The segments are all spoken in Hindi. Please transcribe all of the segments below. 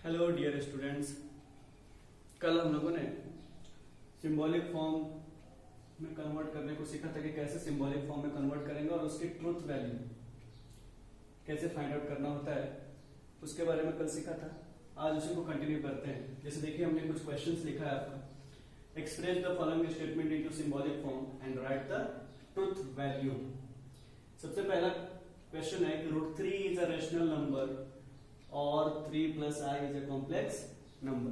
हेलो डियर स्टूडेंट्स, कल हम लोगों ने सिंबॉलिक फॉर्म में कन्वर्ट करने को सीखा था कि कैसे सिंबॉलिक फॉर्म में कन्वर्ट करेंगे और उसकी ट्रुथ वैल्यू कैसे फाइंड आउट करना होता है, उसके बारे में कल सीखा था। आज उसी को कंटिन्यू करते हैं। जैसे देखिए, हमने कुछ क्वेश्चंस लिखा है आपका। Express the following statement into symbolic form and right the truth value. सबसे पहला क्वेश्चन है कि √3 इज अ रेशनल नंबर और 3 plus I is a complex number.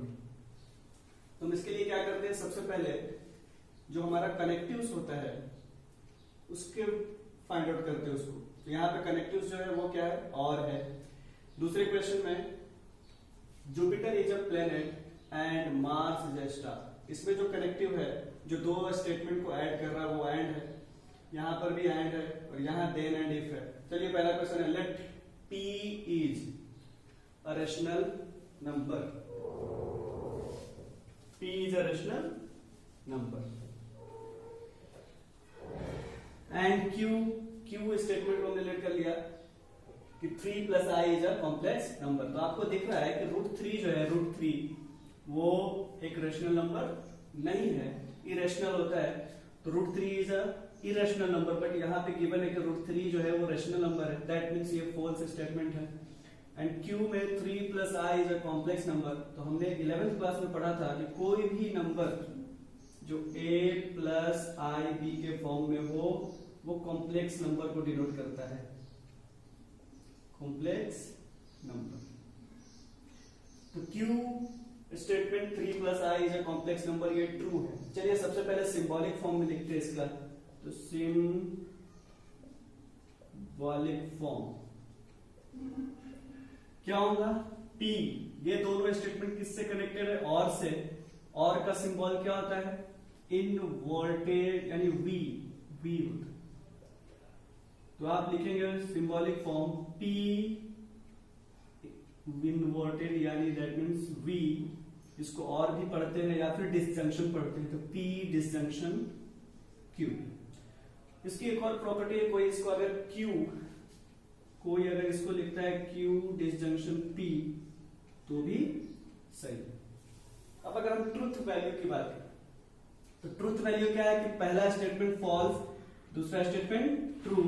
तो हम इसके लिए क्या करते हैं, सबसे पहले जो हमारा कनेक्टिव्स होता है उसके फाइंड आउट करते हैं उसको। तो यहाँ पे कनेक्टिव्स जो है वो क्या है, और है। दूसरे क्वेश्चन में Jupiter is a planet and Mars is a star. इसमें जो कनेक्टिव है, जो दो स्टेटमेंट को ऐड कर रहा है वो एंड है, यहाँ पर भी एंड है और यहाँ देन एंड इफ है। चलिए पहला क्वेश्चन है, लेट p इज a rational number. P is a rational number. And Q statement को हमने लेट कर लिया कि 3 plus I is a complex number. तो आपको दिख रहा है कि √3 जो है, √3 वो एक रेशनल नंबर नहीं है, इरेशनल होता है। तो √3 is a irrational number, but यहाँ पे गिवन है कि √3 जो है वो रेशनल नंबर है। दैट मीन्स ये फॉल्स स्टेटमेंट है। एंड Q में 3 plus I is a complex number. तो हमने 11th क्लास में पढ़ा था कि कोई भी नंबर जो a प्लस आई बी के फॉर्म में हो वो कॉम्प्लेक्स नंबर को डिनोट करता है, कॉम्प्लेक्स नंबर। तो Q statement 3 plus I is a complex number, ये ट्रू है। चलिए सबसे पहले सिंबॉलिक फॉर्म में लिखते हैं इसका। तो सिंबॉलिक फॉर्म क्या होगा, P। ये दोनों स्टेटमेंट किससे कनेक्टेड है, और से। और का सिंबल क्या होता है, इनवर्टेड, यानी V होता है। तो आप लिखेंगे सिंबॉलिक फॉर्म P इनवर्टेड, यानी दैट मीन्स V। इसको और भी पढ़ते हैं या फिर डिसजंक्शन पढ़ते हैं, तो P डिसजंक्शन Q। इसकी एक और प्रॉपर्टी है, कोई इसको अगर कोई अगर इसको लिखता है Q डिसजंक्शन P तो भी सही। अब अगर हम ट्रुथ वैल्यू की बात करें तो ट्रुथ वैल्यू क्या है कि पहला स्टेटमेंट फॉल्स, दूसरा स्टेटमेंट ट्रू।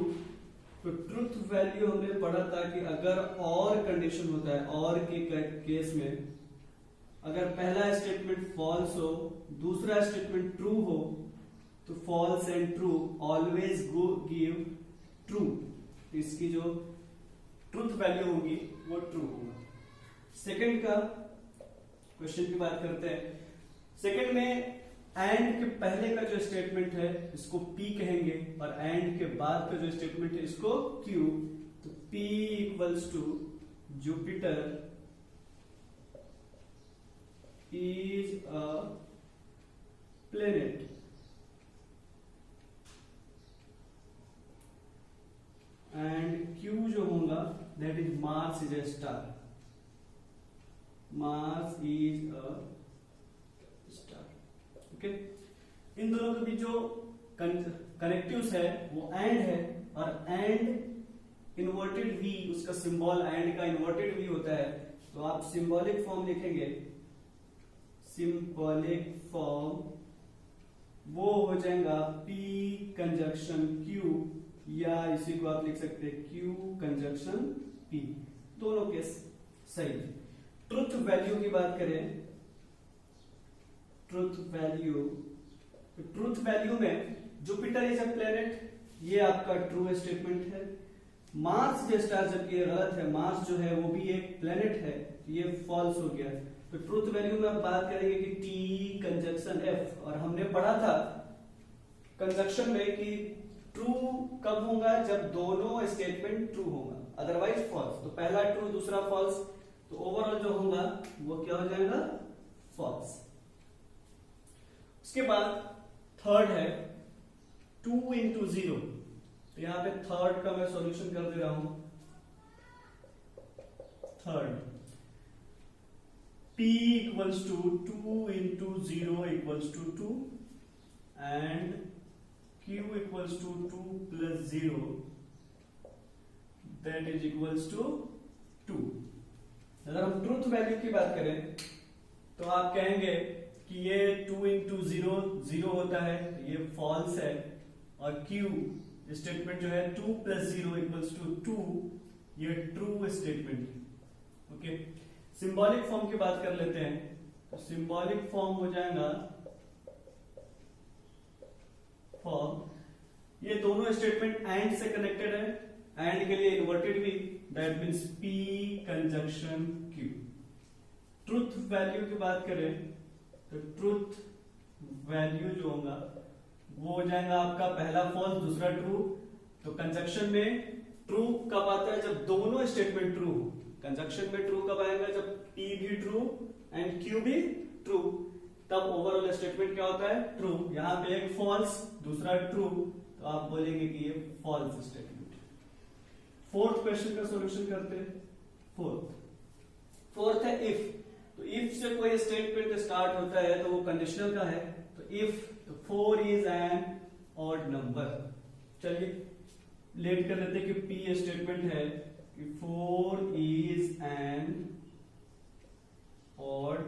तो ट्रुथ वैल्यू हमने पढ़ा था कि अगर और कंडीशन होता है, और के केस में अगर पहला स्टेटमेंट फॉल्स हो, दूसरा स्टेटमेंट ट्रू हो, तो false and true always give true. इसकी जो ट्रुथ वैल्यू होगी वो ट्रू होगा। सेकंड का क्वेश्चन की बात करते हैं। सेकंड में एंड के पहले का जो स्टेटमेंट है इसको P कहेंगे, और एंड के बाद का जो स्टेटमेंट है इसको Q। तो P equals to Jupiter is a planet and Q जो होगा that is Mars is a star. Mars is a star. Okay, इन दोनों के बीच जो कनेक्टिव्स है वो एंड है, और एंड इन्वर्टेड V, उसका सिंबल एंड का इन्वर्टेड V होता है। तो आप सिंबॉलिक फॉर्म लिखेंगे, सिंबॉलिक फॉर्म वो हो जाएगा P कंजक्शन Q, या इसी को आप लिख सकते हैं Q कंजक्शन P। दोनों केस सही। ट्रुथ वैल्यू की बात करें, ट्रुथ वैल्यू, तो ट्रुथ वैल्यू में जुपिटर इज अ प्लेनेट, ये आपका ट्रू स्टेटमेंट है। मार्स जो स्टार, जबकि ये गलत है, मार्स जो है वो भी एक प्लेनेट है, तो ये फॉल्स हो गया। तो ट्रुथ वैल्यू में आप बात करेंगे कि T कंजक्शन F, और हमने पढ़ा था कंजक्शन में कि ट्रू कब होगा, जब दोनों स्टेटमेंट ट्रू होगा, अदरवाइज फॉल्स। तो पहला ट्रू दूसरा फॉल्स, तो ओवरऑल जो होगा वो क्या हो जाएगा, फॉल्स। उसके बाद थर्ड है 2 into 0। तो यहां पे थर्ड का मैं सॉल्यूशन कर दे रहा हूं। Third P equals to 2 into 0 equals to 2 and Q equals to 2 plus 0 that is equals to 2। अगर हम ट्रूथ वैल्यू की बात करें तो आप कहेंगे कि ये 2 इंटू 0 0 होता है, ये फॉल्स है, और Q स्टेटमेंट जो है 2 प्लस 0 इक्वल्स टू 2, ये ट्रू स्टेटमेंट है। ओके, सिंबॉलिक फॉर्म की बात कर लेते हैं। तो सिंबॉलिक फॉर्म हो जाएगा फॉर्म, ये दोनों स्टेटमेंट एंड से कनेक्टेड है, एंड के लिए इन्वर्टेड भी, that means P conjunction Q। Truth value की बात करें तो ट्रुथ वैल्यू जो होगा वो हो जाएगा आपका पहला फॉल्स दूसरा ट्रू। तो कंजंक्शन में ट्रू कब आता है? जब दोनों स्टेटमेंट ट्रू हो। कंजंक्शन में ट्रू कब आएगा? जब P भी ट्रू एंड Q भी ट्रू, तब ओवरऑल स्टेटमेंट क्या होता है? ट्रू। यहां पे एक फॉल्स दूसरा ट्रू, तो आप बोलेंगे कि ये फॉल्स स्टेटमेंट। फोर्थ क्वेश्चन का सॉल्यूशन करते हैं। फोर्थ है इफ। तो इफ से कोई स्टेटमेंट स्टार्ट होता है तो वो कंडीशनल का है। तो if 4 is an odd number, चलिए लेट कर लेते हैं कि P स्टेटमेंट है कि 4 is an odd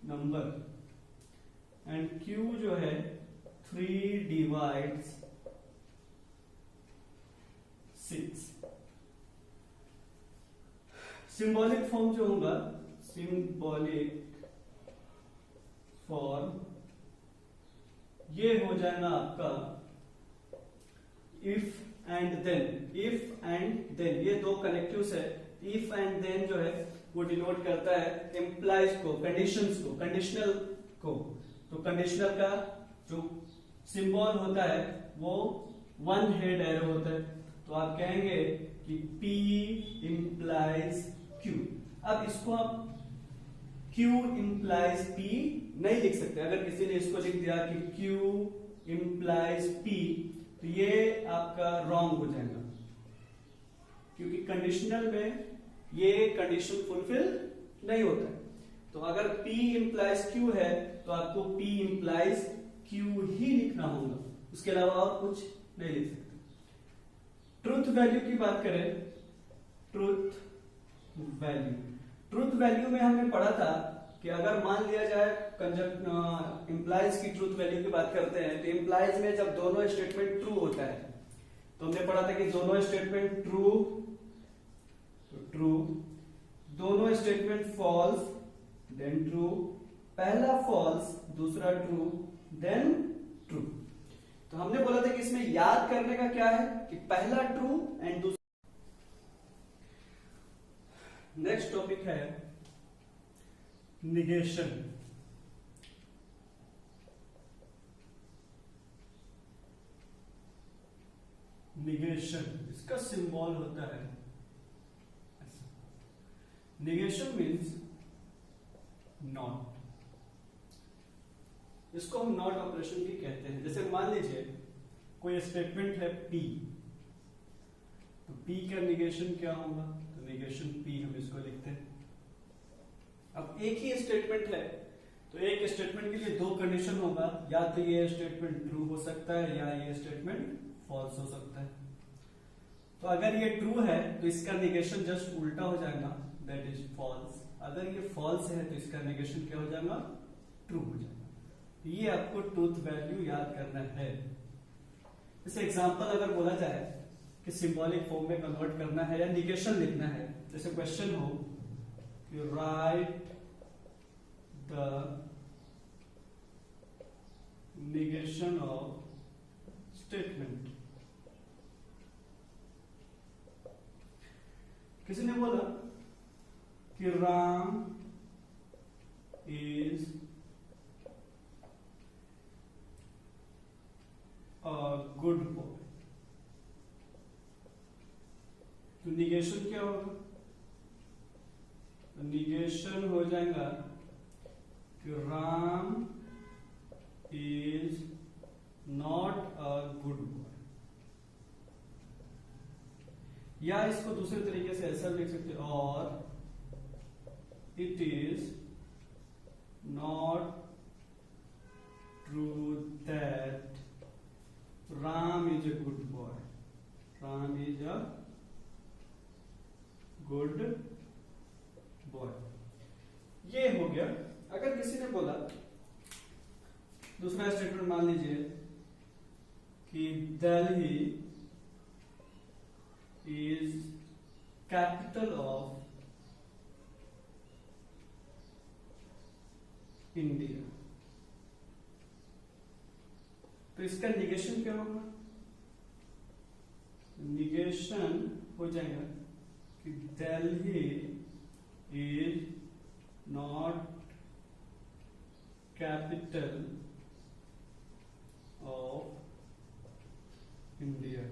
number and Q जो है 3 डिवाइड्स 6। सिंबॉलिक फॉर्म जो होगा, सिंबॉलिक फॉर्म ये हो जाएगा आपका if and then. If and then ये दो कनेक्टिव्स है। इफ एंड देन जो है वो डिनोट करता है एम्प्लाइज को, कंडीशंस को, कंडीशनल को। तो कंडीशनल का जो सिंबल होता है वो वन हेड एरो होता है। तो आप कहेंगे कि P इंप्लाइज Q। अब इसको आप Q इंप्लाइज P नहीं लिख सकते। अगर किसी ने इसको लिख दिया कि Q इंप्लाइज P, तो ये आपका रॉन्ग हो जाएगा, क्योंकि कंडीशनल में ये कंडीशन फुलफिल नहीं होता है। तो अगर P इंप्लाइज Q है तो आपको P इंप्लाइज Q ही लिखना होगा, उसके अलावा और कुछ नहीं लिख सकते। ट्रुथ वैल्यू की बात करें, ट्रुथ वैल्यू में हमने पढ़ा था कि अगर मान लिया जाए इंप्लाइज की ट्रुथ वैल्यू की बात करते हैं तो इंप्लाइज में जब दोनों स्टेटमेंट ट्रू होता है, तो हमने पढ़ा था कि दोनों स्टेटमेंट ट्रू, दोनों स्टेटमेंट फॉल्स देन ट्रू, पहला फॉल्स दूसरा ट्रू देन ट्रू। तो हमने बोला था कि इसमें याद करने का क्या है कि पहला ट्रू एंड दूसरा। नेक्स्ट टॉपिक है निगेशन। निगेशन इसका सिंबल होता है, निगेशन मीन्स नॉट। इसको हम नॉट ऑपरेशन भी कहते हैं। जैसे मान लीजिए कोई स्टेटमेंट है P, तो P का निगेशन क्या होगा? तो निगेशन P हम इसको लिखते हैं। अब एक ही स्टेटमेंट है तो एक स्टेटमेंट के लिए दो कंडीशन होगा, या तो ये स्टेटमेंट ट्रू हो सकता है या ये स्टेटमेंट फॉल्स हो सकता है। तो अगर ये ट्रू है तो इसका निगेशन जस्ट उल्टा हो जाएगा, दैट इज फॉल्स। अगर ये फॉल्स है तो इसका निगेशन क्या हो जाएगा? ट्रू हो जाएगा। ये आपको ट्रूथ वैल्यू याद करना है। जैसे एग्जांपल अगर बोला जाए कि सिंबॉलिक फॉर्म में कन्वर्ट करना है या निगेशन लिखना है, जैसे क्वेश्चन हो कि right the negation of statement. किसी ने बोला कि राम इज गुड बॉय, तो निगेशन क्या होगा? तो निगेशन हो जाएगा कि Ram is not a good boy. या इसको दूसरे तरीके से ऐसा लिख सकते, और it is not true that Ram is a good boy. Ram is a good boy. ये हो गया। अगर किसी ने बोला दूसरा स्टेटमेंट, मान लीजिए कि Delhi is capital of India, तो इसका निगेशन क्या होगा? निगेशन हो जाएगा कि Delhi is not capital of India.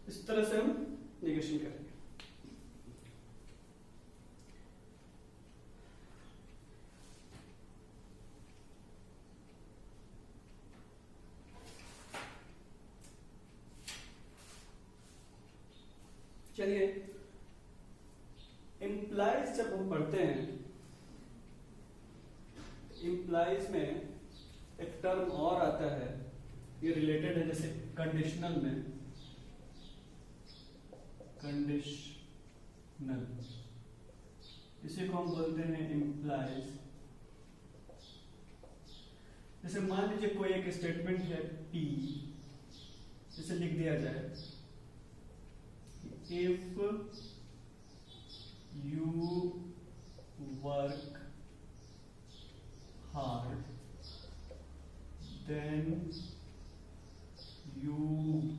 इस तरह से हम निगेशन करेंगे। चलिए, इम्प्लाइज जब हम पढ़ते हैं, इम्प्लाइज में एक टर्म और आता है, ये रिलेटेड है, जैसे कंडीशनल में, कंडीशनल, इसी को हम बोलते हैं इम्प्लाइज। जैसे मान लीजिए कोई एक स्टेटमेंट है P, जिसे लिख दिया जाए if you work hard then you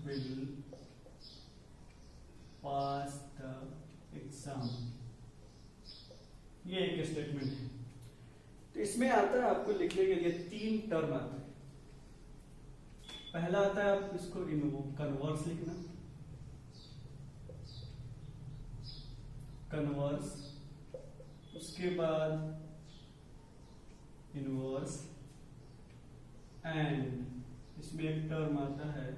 will pass the exam। ये एक स्टेटमेंट है। तो इसमें आता है आपको लिखने के लिए 3 टर्म आते हैं। पहला आता है आप इसको कन्वर्स लिखना, कन्वर्स, उसके बाद इनवर्स, एंड इसमें एक टर्म आता है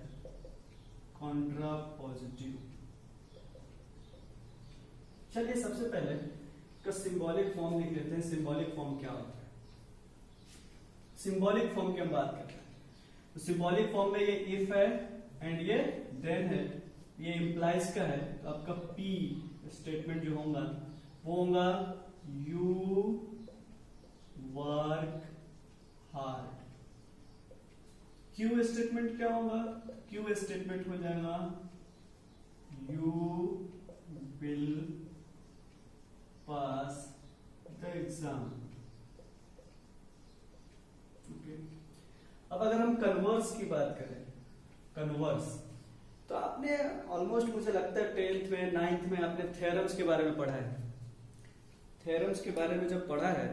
कॉन्ट्रापोजिटिव। चलिए सबसे पहले इसका सिंबॉलिक फॉर्म लिख लेते हैं। सिंबॉलिक फॉर्म क्या होता है? सिंबॉलिक फॉर्म की हम बात करते हैं तो सिंबॉलिक फॉर्म में ये इफ है एंड ये देन है, ये इंप्लाइज का है। तो आपका P स्टेटमेंट जो होगा वो होगा you work hard. Q statement क्या होगा? क्यू स्टेटमेंट हो जाएगा you will pass the exam. Okay, अब अगर हम कन्वर्स की बात करें, कन्वर्स, तो आपने ऑलमोस्ट मुझे लगता है 10th में 9th में आपने थ्योरम्स के बारे में पढ़ा है। थ्योरम्स के बारे में जब पढ़ा है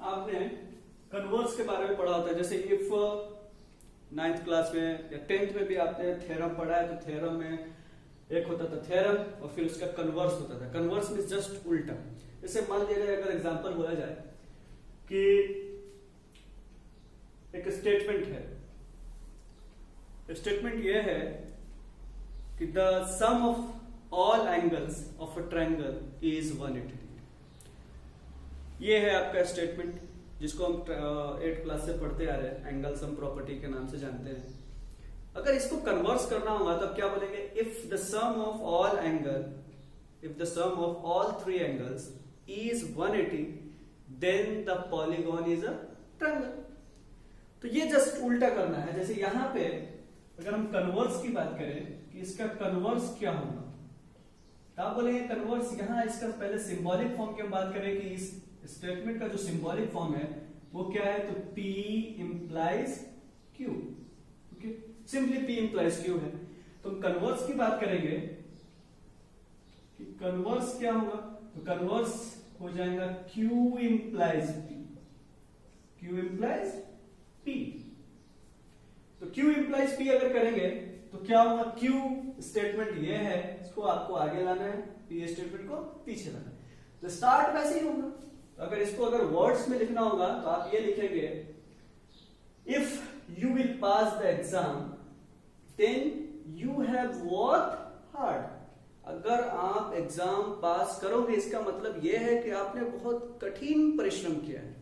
आपने कन्वर्स के बारे में पढ़ा होता है। जैसे इफ 9th क्लास में या 10th में भी आपने थ्योरम पढ़ा है, तो थ्योरम में एक होता था थ्योरम और फिर उसका कन्वर्स होता था। कन्वर्स मींस जस्ट उल्टा। जैसे मान लिया जाए, अगर एग्जांपल बोला जाए कि एक स्टेटमेंट है, स्टेटमेंट ये है कि the sum of all angles of a triangle is 180 degree. ये है आपका स्टेटमेंट, जिसको हम 8th क्लास से पढ़ते आ रहे हैं, एंगल सम प्रॉपर्टी के नाम से जानते हैं। अगर इसको कन्वर्स करना होगा तो क्या बोलेंगे? If the sum of all angle, if the sum of all 3 angles is 180 then the polygon is a triangle. तो ये जस्ट उल्टा करना है। जैसे यहां पे अगर हम कन्वर्स की बात करें कि इसका कन्वर्स क्या होगा, तो आप बोलेंगे कन्वर्स, यहां इसका पहले सिंबॉलिक फॉर्म की हम बात करें कि इस स्टेटमेंट का जो सिंबॉलिक फॉर्म है वो क्या है, तो P implies Q। Okay, simply P implies Q है। तो हम कन्वर्स की बात करेंगे कि कन्वर्स क्या होगा, तो कन्वर्स हो जाएगा Q implies P, Q implies P। तो Q इंप्लाइज P अगर करेंगे तो क्या होगा? Q स्टेटमेंट ये है, इसको आपको आगे लाना है, P स्टेटमेंट को पीछे लाना है। तो स्टार्ट वैसे ही होगा। तो अगर इसको अगर वर्ड्स में लिखना होगा तो आप ये लिखेंगे if you will pass the exam then you have work hard. अगर आप एग्जाम पास करोगे इसका मतलब यह है कि आपने बहुत कठिन परिश्रम किया है।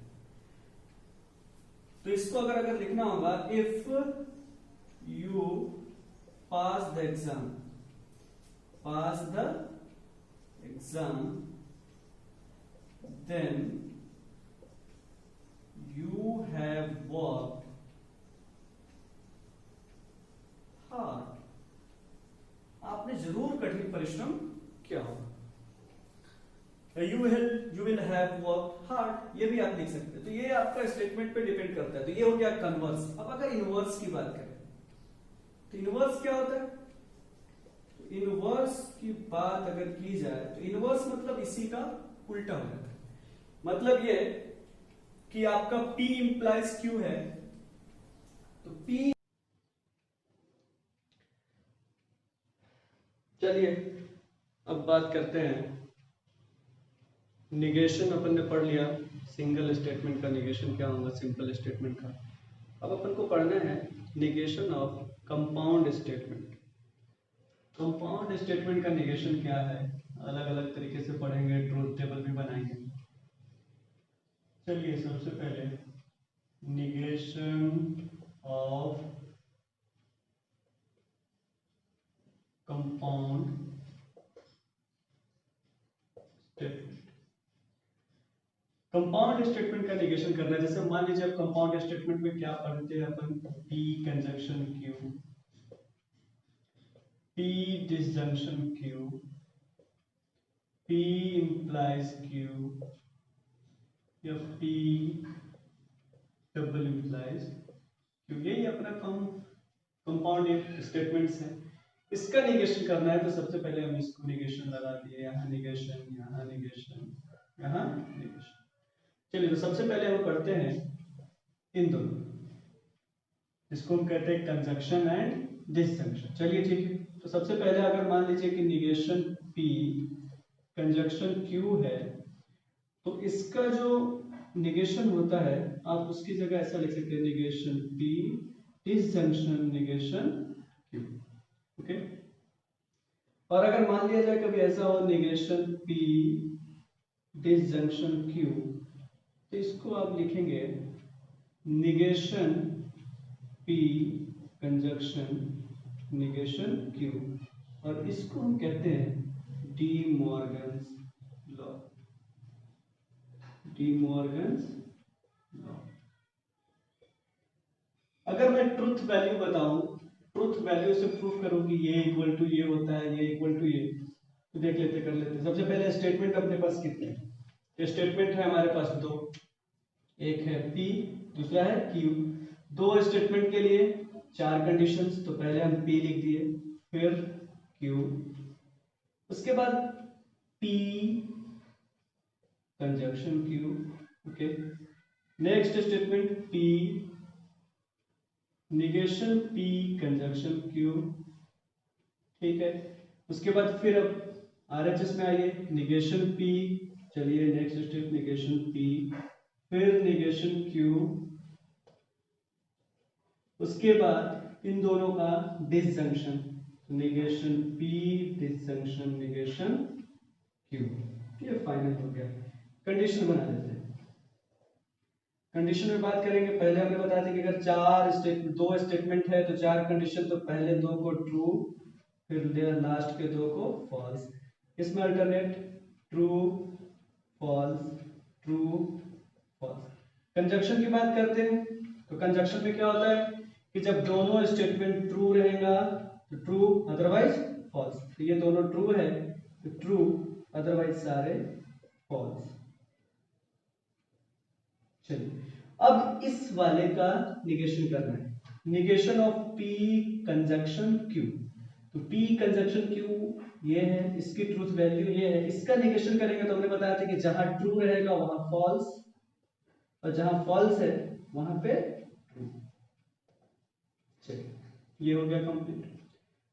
तो इसको अगर लिखना होगा, if you pass the exam, then you have worked hard। आपने जरूर कठिन परिश्रम किया होगा। You will have worked hard, ये भी आप लिख सकते हैं। तो ये आपका स्टेटमेंट पे डिपेंड करता है। तो ये हो गया कन्वर्स। अब अगर इनवर्स की बात करें तो इनवर्स क्या होता है? तो इनवर्स की बात अगर की जाए तो इनवर्स मतलब इसी का उल्टा हो जाता है। मतलब ये कि आपका P इंप्लाइज Q है, तो P, चलिए अब बात करते हैं निगेशन। अपन ने पढ़ लिया सिंगल स्टेटमेंट का निगेशन क्या होगा, सिंपल स्टेटमेंट का। अब अपन को पढ़ना है negation of compound statement. Compound statement का निगेशन क्या है, अलग अलग तरीके से पढ़ेंगे, ट्रूथ टेबल भी बनाएंगे। चलिए सबसे पहले negation of compound statement. Compound statement का निगेशन करना है। जैसे मान लीजिए अब कंपाउंड स्टेटमेंट में क्या पढ़ते हैं अपन, P conjunction Q, P disjunction Q, P implies Q या P डबल इंप्लाइज Q। यही अपना कंपाउंड स्टेटमेंट्स है। इसका निगेशन करना है तो सबसे पहले हम इसको निगेशन लगा दिए, यहाँ निगेशन, यहाँ निगेशन, यहाँ निगेशन। चलिए तो सबसे पहले हम पढ़ते हैं इन दोनों, इसको हम कहते हैं कंजंक्शन एंड डिसजंक्शन। चलिए ठीक है। तो सबसे पहले अगर मान लीजिए कि निगेशन P कंजंक्शन Q है, तो इसका जो निगेशन होता है आप उसकी जगह ऐसा लिख सकते हैं, negation P disjunction negation Q। Okay. और अगर मान लिया जाए कभी ऐसा हो निगेशन P डिसजंक्शन Q, तो इसको आप लिखेंगे negation P conjunction negation Q, और इसको हम कहते हैं D Morgan's law. D Morgan's law. अगर मैं ट्रुथ वैल्यू बताऊं, ट्रुथ वैल्यू से प्रूफ करूं कि ये इक्वल टू ये होता है, ये इक्वल टू ये, तो देख लेते, कर लेते। सबसे पहले स्टेटमेंट अपने पास कितने हैं? स्टेटमेंट है हमारे पास दो, एक है P, दूसरा है Q। दो स्टेटमेंट के लिए चार कंडीशंस, तो पहले हम P लिख दिए, फिर Q, उसके बाद P conjunction Q। Okay. Next statement P negation P conjunction Q। ठीक है। उसके बाद फिर अब RHS में आइए, निगेशन P, चलिए नेक्स्ट स्टेप निगेशन P, फिर निगेशन Q, उसके बाद इन दोनों का disjunction, negation P disjunction negation Q। ये फाइनल हो गया। कंडीशन बना देते हैं। कंडीशन में बात करेंगे, पहले हमने बताया था कि अगर दो स्टेटमेंट है तो चार कंडीशन, तो पहले दो को ट्रू, फिर लास्ट के दो को फॉल्स। इसमें alternate true false true false. Conjunction की बात करते हैं, तो कंजंक्शन में क्या होता है कि जब दोनों स्टेटमेंट ट्रू रहेगा तो ट्रू, अदरवाइज फॉल्स। तो ये दोनों ट्रू है तो ट्रू, अदरवाइज सारे फॉल्स। चलिए अब इस वाले का निगेशन करना है, negation of P conjunction Q। तो P कंजंक्शन Q ये है, इसकी ट्रूथ वैल्यू ये है। इसका निगेशन करेंगे तो हमने बताया था कि जहां ट्रू रहेगा वहां फॉल्स, और जहां फॉल्स है वहां पे ट्रू। चलिए ये हो गया कंप्लीट।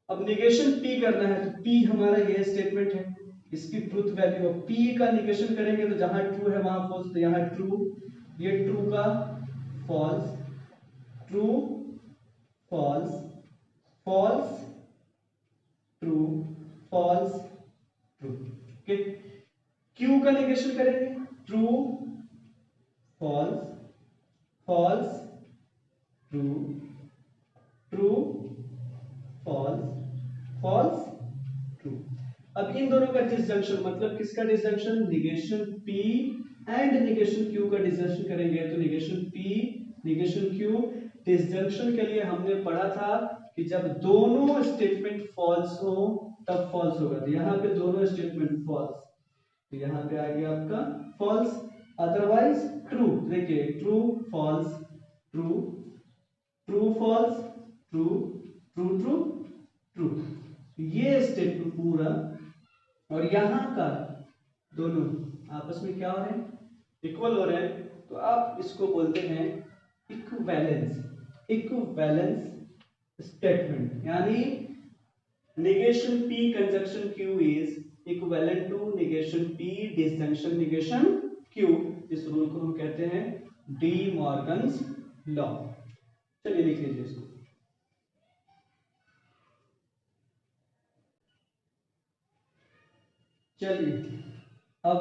अब निगेशन P करना है, तो P हमारा ये स्टेटमेंट है, इसकी ट्रूथ वैल्यू है। P का निगेशन करेंगे तो जहां ट्रू है वहां फॉल्स, तो यहां ट्रू, ये ट्रू का फॉल्स, ट्रू फॉल्स फॉल्स का निगेशन करेंगे, true false, false true, true false, false true. अब इन दोनों का डिसजंक्शन, मतलब किसका disjunction, negation P and negation Q का डिसजंक्शन करेंगे। तो negation P negation Q, disjunction के लिए हमने पढ़ा था कि जब दोनों स्टेटमेंट फॉल्स हो तब फॉल्स होगा। तो यहाँ पे दोनों स्टेटमेंट फॉल्स, तो यहाँ पे आ गया आपका फॉल्स, अदरवाइज ट्रू। देखिए true false true, true false true, true true true, ये स्टेटमेंट पूरा। और यहाँ का दोनों आपस में क्या हो रहे हैं, इक्वल हो रहे हैं, तो आप इसको बोलते हैं इक्विवेलेंस, इक्विवेलेंस स्टेटमेंट। यानी negation P conjunction Q is equivalent to negation P disjunction negation Q। इस रूल को हम कहते हैं डी मॉर्गन्स लॉ। चलिए लिख लीजिए इसको। चलिए अब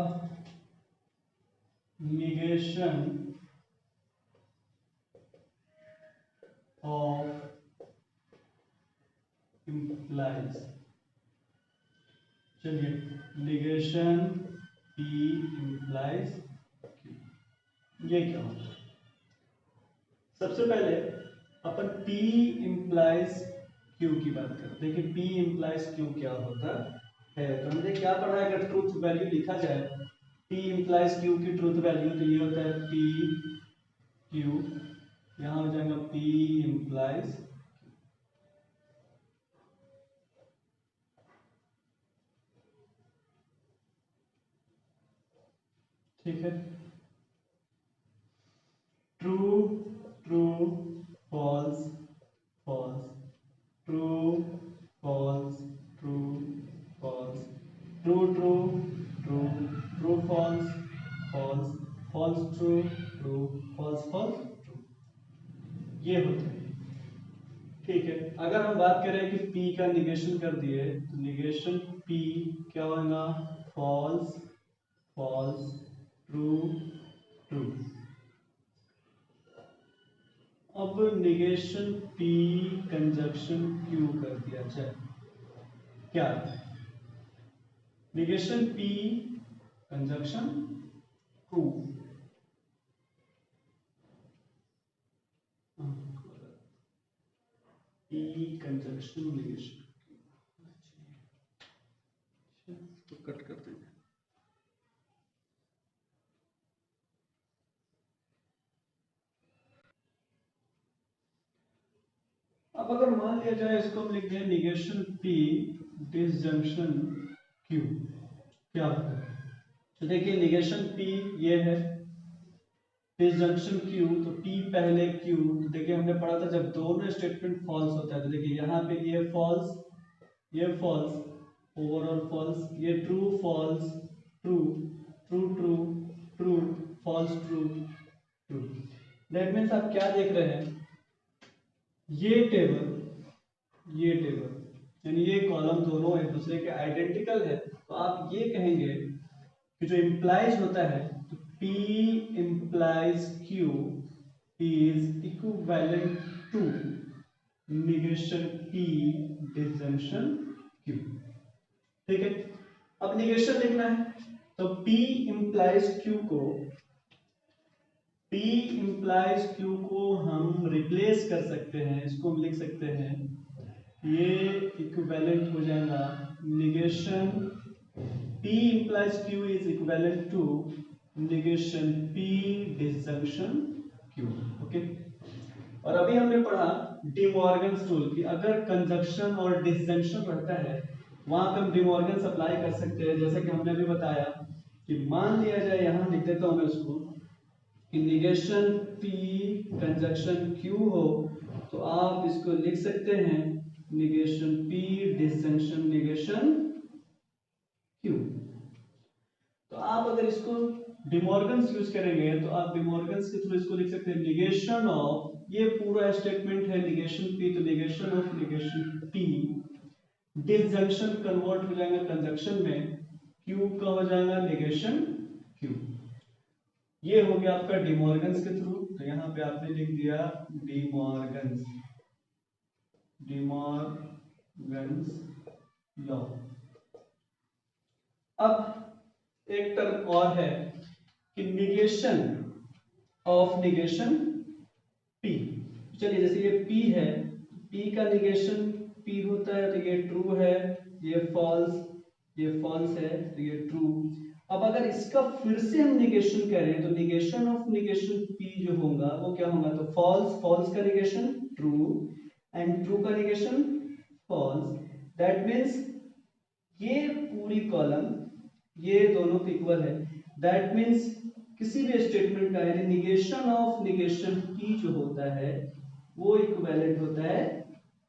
negation of implies, चलिए negation P implies Q, ये क्या होता है। सबसे पहले अपन P implies Q की बात करें। देखिए P implies Q क्या होता है। तो हमने क्या पढ़ा है, अगर ट्रूथ वैल्यू लिखा जाए P implies Q की ट्रूथ वैल्यू, तो ये होता है P Q, यहाँ हो जाएगा P implies, ठीक है, true true false false, true false true false, true true true, true false false, false true true, false false true, ये होता है। ठीक है, अगर हम बात करें कि P का निगेशन कर दिए, तो निगेशन P क्या होगा, फॉल्स फॉल्स ट्रू ट्रू। अब निगेशन P कंजक्शन Q कर दिया जाए, क्या negation P conjunction Q, P conjunction negation, तो कट कर देंगे। अब अगर मान लिया जाए इसको हम लिख दें निगेशन P डिसजंक्शन Q, क्या होता है। तो देखिए निगेशन P ये है, डिसजंक्शन Q, तो P पहले Q। तो देखिए हमने पढ़ा था जब दोनों स्टेटमेंट फॉल्स होता है, तो देखिए यहाँ पे ये फॉल्स, ये फॉल्स, ओवरऑल फॉल्स, ये true false true, true true true, false true true. That means आप क्या देख रहे हैं, ये टेबल यानी ये कॉलम दोनों एक दूसरे के आइडेंटिकल है, तो आप ये कहेंगे कि जो इम्प्लाइज होता है, तो P implies Q is equivalent to negation P disjunction Q। ठीक है, अब निगेशन लिखना है, तो P implies Q को हम रिप्लेस कर सकते हैं, इसको हम लिख सकते हैं, ये इक्विवेलेंट हो जाएगा negation P implies Q is equivalent to negation P disjunction Q। Okay, और अभी हमने पढ़ा डी मॉर्गन्स रूल कि अगर कंजक्शन और डिसजंक्शन रहता है, वहां पे हम डी मॉर्गन्स अप्लाई कर सकते हैं। जैसे कि हमने भी बताया कि मान लिया जाए, यहां लिख देता हूं मैं उसको, कि निगेशन P कंजक्शन Q हो, तो आप इसको लिख सकते हैं negation P disjunction negation Q। तो आप अगर इसको डिमॉर्गन्स यूज करेंगे, तो आप डिमॉर्गन्स के थ्रू इसको लिख सकते हैं निगेशन ऑफ, ये पूरा स्टेटमेंट है निगेशन P, तो negation of negation P, disjunction convert हो जाएगा कंजक्शन में, Q का हो जाएगा निगेशन क्यू। ये हो गया आपका डिमॉर्गन्स के थ्रू, तो यहाँ पे आपने लिख दिया डिमॉर्गन्स लॉ। अब एक टर्म और है कि निगेशन पी। चलिए जैसे ये पी है, पी का निगेशन पी होता है, तो ये ट्रू है, ये फॉल्स है, तो ये ट्रू। अब अगर इसका फिर से हम निगेशन करें तो निगेशन ऑफ निगेशन पी जो होगा वो क्या होगा, तो फॉल्स का निगेशन ट्रू एंड ट्रू का निगेशन फॉल्स। दैट मीन्स ये पूरी कॉलम ये दोनों इक्वल है। दैट मीन्स किसी भी स्टेटमेंट का यानी निगेशन ऑफ निगेशन पी जो होता है वो इक्विवेलेंट होता है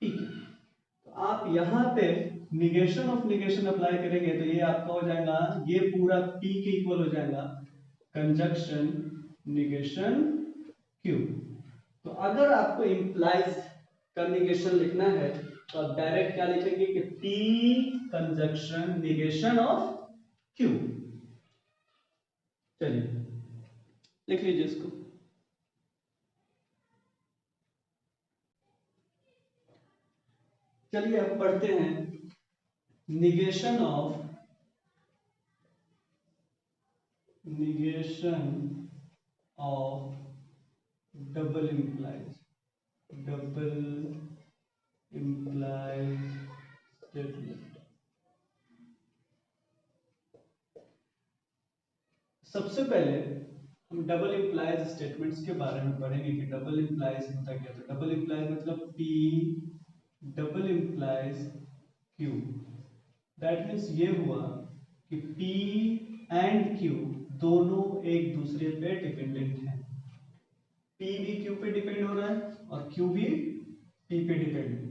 पी के। तो आप यहाँ पे निगेशन ऑफ निगेशन अप्लाई करेंगे तो ये आपका हो जाएगा, ये पूरा P के इक्वल हो जाएगा कंजक्शन निगेशन Q। तो अगर आपको इंप्लाइज का निगेशन लिखना है तो आप डायरेक्ट क्या लिखेंगे कि P conjunction negation of Q। चलिए लिख लीजिए इसको। चलिए अब पढ़ते हैं negation of double implies statement. सबसे पहले हम डबल इम्प्लाइज स्टेटमेंट्स के बारे में पढ़ेंगे कि डबल इम्प्लाइज होता क्या। तो डबल इम्प्लाइज मतलब P double implies Q। That means ये हुआ कि P एंड Q दोनों एक दूसरे पे डिपेंडेंट हैं। P भी Q पे डिपेंड हो रहा है और Q भी P पे डिपेंड है।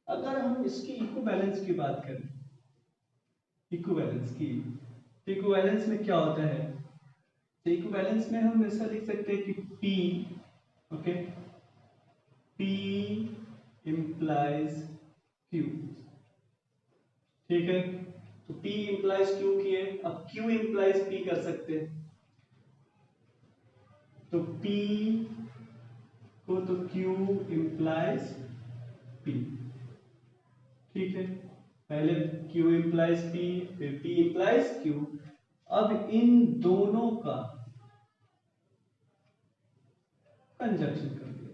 अगर हम इसकी इक्विवेलेंस की बात करें, इक्विवेलेंस में क्या होता है, तो इक्विवेलेंस में हम ऐसा लिख सकते हैं कि P okay P implies Q। ठीक है, तो P implies Q किए, अब Q implies P कर सकते हैं, तो P को तो Q implies P। ठीक है, पहले Q implies P फिर P implies Q। अब इन दोनों का कंजक्शन कर दिया,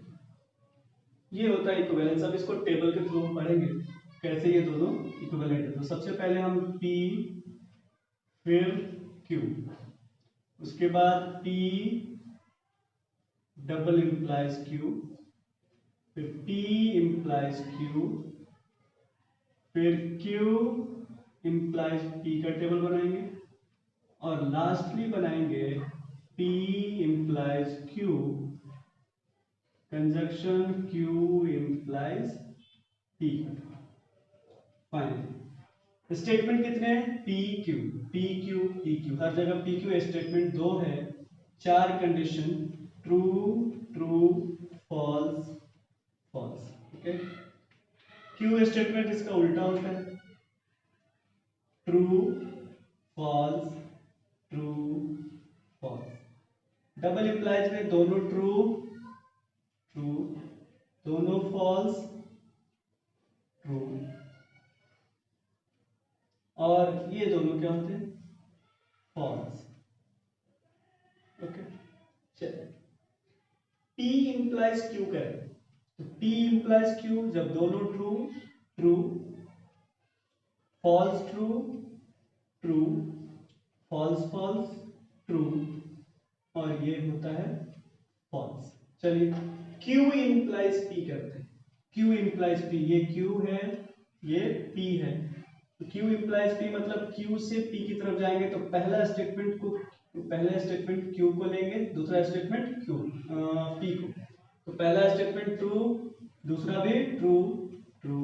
ये होता है इक्विवेलेंस। अब इसको टेबल के थ्रू पढ़ेंगे कैसे ये दोनों इक्विवेलेंट है। तो सबसे पहले हम P फिर Q, उसके बाद P डबल इम्प्लाइज Q, फिर P इम्प्लाइज Q, फिर Q इम्प्लाइज P का टेबल बनाएंगे और लास्टली बनाएंगे P implies Q conjunction Q implies P। Fine, statement कितने हैं, PQ PQ PQ, हर जगह PQ स्टेटमेंट दो है, चार condition true true false false. ठीक है, Q स्टेटमेंट इसका उल्टा होता है, true false true false. Double implies में दोनों ट्रू ट्रू दोनों फॉल्स ट्रू और ये दोनों क्या होते हैं, फॉल्स। ओके, चलिए P इम्प्लाइज Q करें तो P इम्प्लाइज Q जब दोनों true true false true true false false true और ये होता है फॉल्स। चलिए Q इम्प्लाइज P करते हैं। Q इम्प्लाइज P, ये Q है ये P है, तो Q इम्प्लाइज P मतलब Q से P की तरफ जाएंगे तो पहला स्टेटमेंट Q को लेंगे, दूसरा स्टेटमेंट P को। तो पहला स्टेटमेंट ट्रू, दूसरा भी ट्रू ट्रू,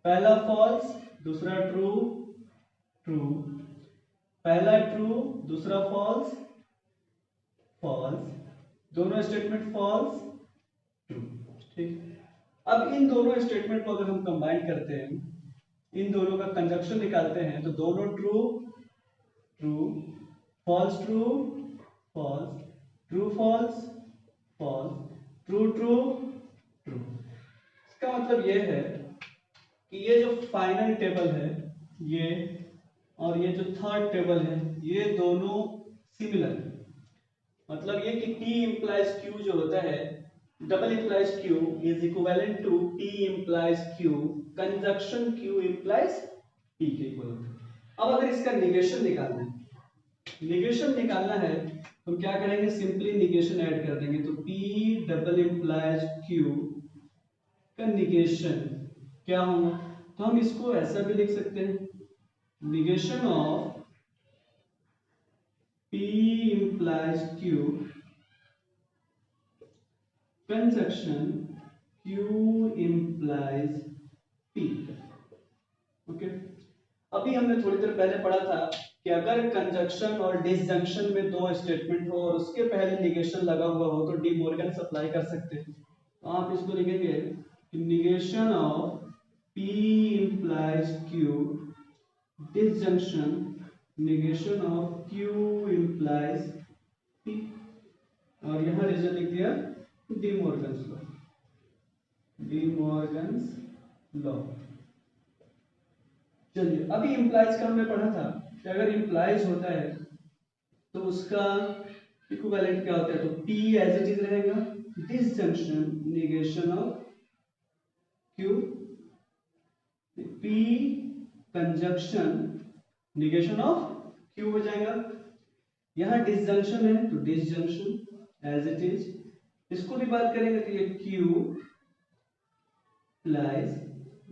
पहला फॉल्स दूसरा ट्रू ट्रू, पहला ट्रू दूसरा फॉल्स फॉल्स, दोनों स्टेटमेंट फॉल्स ट्रू। ठीक, अब इन दोनों स्टेटमेंट को अगर हम कंबाइन करते हैं, इन दोनों का कंजक्शन निकालते हैं तो दोनों true true, false true, false, true false, false, true true, true. इसका मतलब ये है कि ये जो फाइनल टेबल है ये और ये जो थर्ड टेबल है ये दोनों सिमिलर है। मतलब ये कि P implies Q जो होता है, double implies Q is equivalent to P implies Q, conjunction Q implies P के इक्वल होता है। अब अगर इसका निगेशन निकालना है, निगेशन निकालना है तो क्या करेंगे, सिंपली निगेशन ऐड कर देंगे। तो P डबल implies Q का निगेशन क्या होगा, तो हम इसको ऐसा भी लिख सकते हैं, negation of P implies Q conjunction Q implies P। Okay, अभी हमने थोड़ी देर पहले पढ़ा था कि अगर कंजक्शन और डिसजंक्शन में दो स्टेटमेंट हो और उसके पहले निगेशन लगा हुआ हो तो डी मॉर्गन अप्लाई कर सकते हैं। तो आप इसको लिखेंगे कि negation of P implies Q, disjunction negation of Q implies P, और यहां रिजल्ट लिख दिया D Morgan's law, D Morgan's law. चलिए, अभी इंप्लाइज का हमने पढ़ा था कि अगर इंप्लाइज होता है तो उसका इक्विवेलेंट क्या होता है, तो P एज इट इज रहेगा, disjunction negation of Q, P conjunction negation of Q हो जाएगा। यहां डिसजंक्शन है तो डिसजंक्शन एज इट इज, इसको भी बात करेंगे तो ये Q plus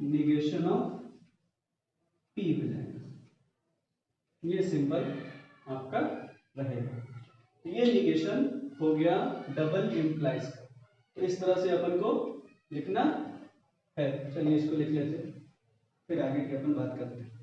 negation of P हो जाएगा। ये सिंपल आपका रहेगा। ये निगेशन हो गया डबल इम्प्लाइज का। तो इस तरह से अपन को लिखना है। चलिए इसको लिख लेते हैं, फिर आगे की अपन बात करते हैं।